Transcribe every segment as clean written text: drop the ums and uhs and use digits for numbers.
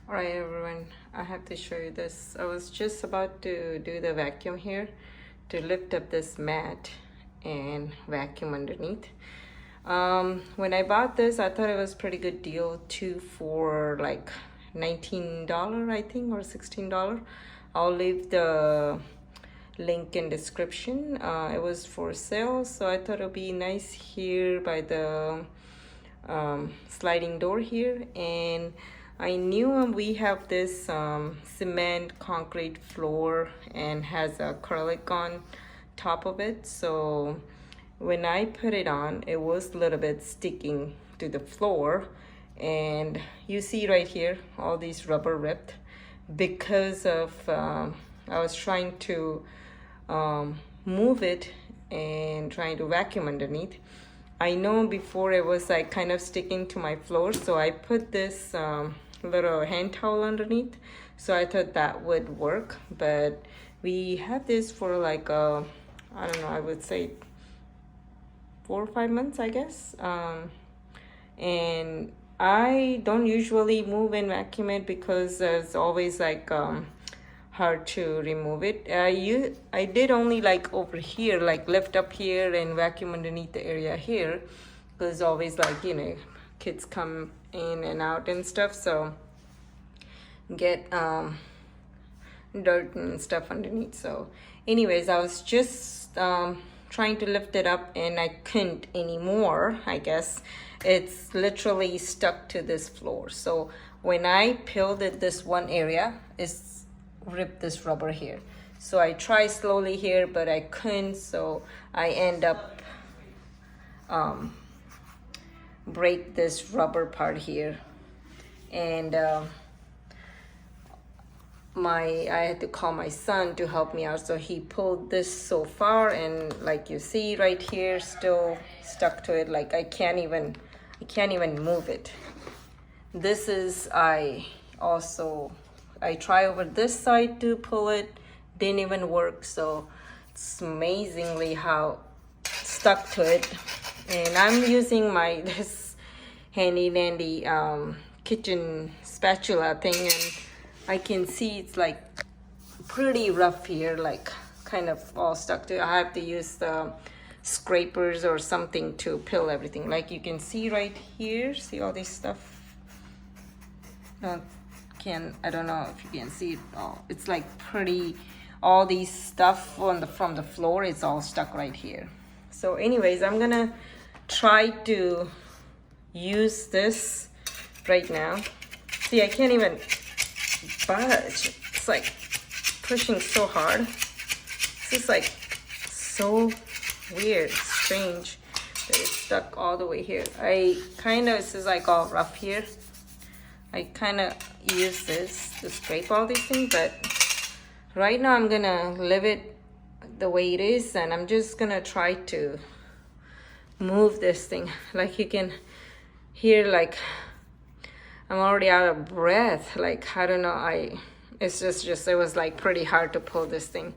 Alright everyone, I have to show you this. I was just about to do the vacuum here to lift up this mat and vacuum underneath. When I bought this, I thought it was pretty good deal too, for like $19 I think, or $16. I'll leave the link in description. It was for sale, so I thought it would be nice here by the sliding door here. And I knew we have this cement concrete floor and has acrylic on top of it, so when I put it on, it was a little bit sticking to the floor. And you see right here, all these rubber ripped because of I was trying to move it and trying to vacuum underneath. I know before it was like kind of sticking to my floor, so I put this little hand towel underneath, so I thought that would work. But we have this for like I don't know, I would say 4 or 5 months, I guess. And I don't usually move and vacuum it because it's always like hard to remove it. I did only like over here, like lift up here and vacuum underneath the area here, because always like, you know, kids come in and out and stuff, so get dirt and stuff underneath. So anyways, I was just trying to lift it up and I couldn't anymore. I guess it's literally stuck to this floor. So when I peeled it, this one area is ripped this rubber here. So I tried slowly here, but I couldn't, so I end up break this rubber part here. And I had to call my son to help me out, so he pulled this so far, and like you see right here, still stuck to it. Like I can't even move it. This is I try over this side to pull it, didn't even work. So it's amazingly how stuck to it. And I'm using this handy dandy kitchen spatula thing, and I can see it's like pretty rough here, like kind of all stuck to it. I have to use the scrapers or something to peel everything. Like you can see right here, see all this stuff? I don't know if you can see it all. It's like pretty, all these stuff from the floor, it's all stuck right here. So anyways, I'm gonna try to use this right now. See, I can't even budge. It's like pushing so hard. This is like so weird, strange that it's stuck all the way here. This is like all rough here. I kind of use this to scrape all these things, but right now I'm gonna leave it the way it is, and I'm just gonna try to move this thing. Like you can hear, like I'm already out of breath. Like I don't know, it's just it was like pretty hard to pull this thing.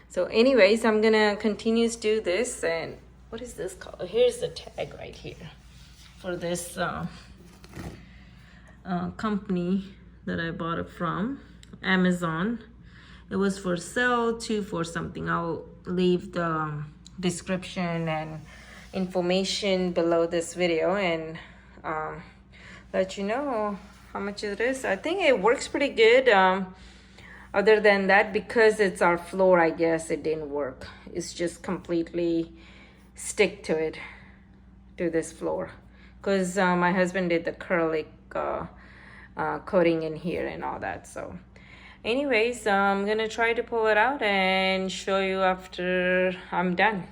So anyways, I'm gonna continue to do this. And what is this called? Here's the tag right here for this company that I bought it from, Amazon. It was for sale, 2 for something. I'll leave the description and information below this video, and let you know how much it is. I think it works pretty good. Other than that, because it's our floor, I guess it didn't work. It's just completely stick to it, to this floor, because my husband did the acrylic coating in here and all that. So anyways, I'm gonna try to pull it out and show you after I'm done.